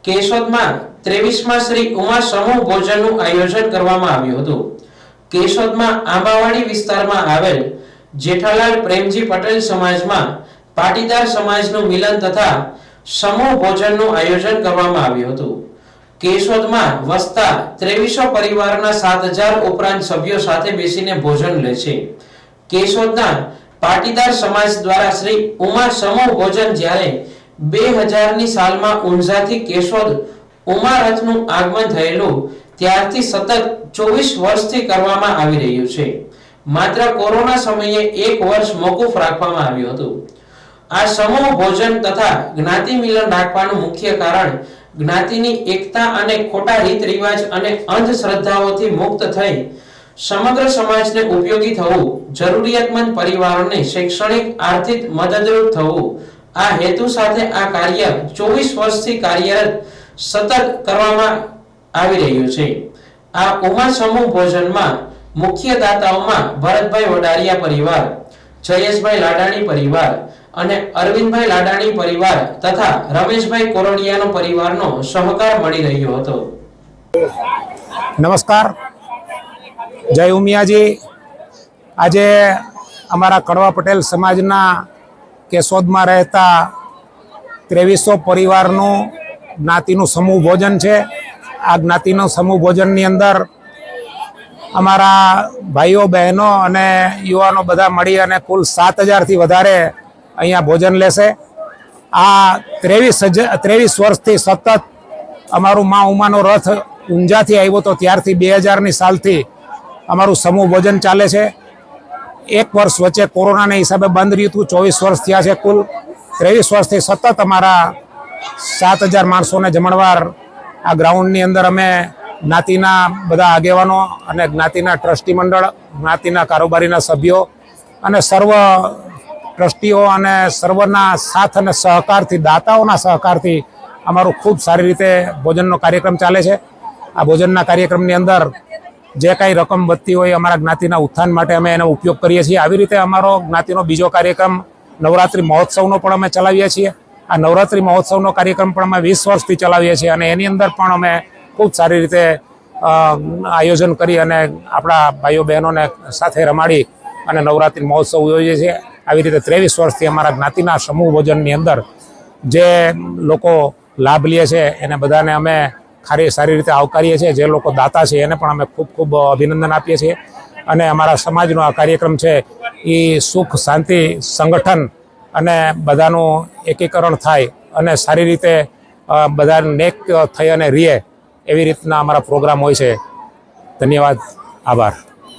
કેશોદમાં 23મા શ્રી ઉમા સમૂહ ભોજનનું આયોજન કરવામાં આવ્યું હતું। કેશોદમાં આંબાવાડી વિસ્તારમાં આવેલ જેઠાલાલ પ્રેમજી પટેલ સમાજમાં પાટીદાર સમાજનું મિલન તથા સમૂહ ભોજનનું આયોજન કરવામાં આવ્યું હતું। કેશોદમાં વસતા 2300 પરિવારના 7000 ઉપરાંત સભ્યો સાથે બેસીને ભોજન લે છે। કેશોદના પાટીદાર સમાજ દ્વારા શ્રી ઉમા સમૂહ ભોજન જ્યારે 2000ની સાલમાં ઊંઝાથી કેશોદ ઉમા રથનું આગમન થયેલું ત્યારથી સતત 24 વર્ષથી કરવામાં આવી રહ્યું છે। માત્ર કોરોના સમયે 1 વર્ષ મોકૂફ રાખવામાં આવ્યું હતું। આ સમૂહ ભોજન તથા જ્ઞાતિ મિલન રાખવાનું મુખ્ય કારણ જ્ઞાતિની એકતા અને ખોટા રીત રિવાજ અને અંધશ્રદ્ધાઓથી મુક્ત થઈ સમગ્ર સમાજને ઉપયોગી થવું, જરૂરિયાતમંદ પરિવારોને શૈક્ષણિક આર્થિક મદદરૂપ થવું, આ હેતુ સાથે આ કાર્ય 24 વર્ષથી કાર્યરત સતત કરવામાં આવી રહ્યું છે। આ ઉમા સમૂહ ભોજનમાં મુખ્ય દાતાઓમાં ભરતભાઈ વડારિયા પરિવાર, જયેશભાઈ લાડાણી પરિવાર અને અરવિંદભાઈ લાડાણી પરિવાર તથા રમેશભાઈ કોરડિયાનો પરિવારનો સહકાર મળી રહ્યો હતો। નમસ્કાર, જય ઉમિયાજી। આજે અમારા કડવા પટેલ સમાજના કેશોદમાં રહેતા 2300 પરિવારનું જ્ઞાતિનું સમૂહ ભોજન છે। આ જ્ઞાતિનું સમૂહ ભોજનની અંદર અમારા ભાઈઓ બહેનો અને યુવાનો બધા મળી અને કુલ 7000થી વધારે અહીંયા ભોજન લેશે। આ 23 વર્ષથી સતત અમારું મા ઉમાનો રથ ઊંઝાથી આવ્યો તો ત્યારથી 2000ની સાલથી અમારું સમૂહ ભોજન ચાલે છે। 1 વર્ષ વચ્ચે કોરોનાને હિસાબે બંધ રહ્યું હતું। 24 વર્ષ થયા છે। કુલ 23 વર્ષથી સતત અમારા 7000 માણસોને જમણવાર આ ગ્રાઉન્ડની અંદર અમે જ્ઞાતિના બધા આગેવાનો અને જ્ઞાતિના ટ્રસ્ટી મંડળ, જ્ઞાતિના કારોબારીના સભ્યો અને સર્વ ટ્રસ્ટીઓ અને સર્વના સાથ અને સહકારથી, દાતાઓના સહકારથી અમારું ખૂબ સારી રીતે ભોજનનો કાર્યક્રમ ચાલે છે। આ ભોજનના કાર્યક્રમની અંદર જે કાંઈ રકમ વધતી હોય અમારા જ્ઞાતિના ઉત્થાન માટે અમે એનો ઉપયોગ કરીએ છીએ। આવી રીતે અમારો જ્ઞાતિનો બીજો કાર્યક્રમ નવરાત્રિ મહોત્સવનો પણ અમે ચલાવીએ છીએ। આ નવરાત્રિ મહોત્સવનો કાર્યક્રમ પણ અમે 20 વર્ષથી ચલાવીએ છીએ અને એની અંદર પણ અમે ખૂબ સારી રીતે આયોજન કરી અને આપણા ભાઈઓ બહેનોને સાથે રમાડી અને નવરાત્રિ મહોત્સવ યોજીએ છીએ। આવી રીતે 23 વર્ષથી અમારા જ્ઞાતિના સમૂહ ભોજનની અંદર જે લોકો લાભ લે છે એને બધાને અમે સારી રીતે આવકારીએ છીએ। જે લોકો દાતા છે એને પણ અમે ખૂબ ખૂબ અભિનંદન આપીએ છીએ અને અમારા સમાજનો આ કાર્યક્રમ છે એ સુખ, શાંતિ, સંગઠન અને બધાનું એકીકરણ થાય અને સારી રીતે બધા નેક થઈ અને રીએ એવી રીતના અમારા પ્રોગ્રામ હોય છે। ધન્યવાદ, આભાર।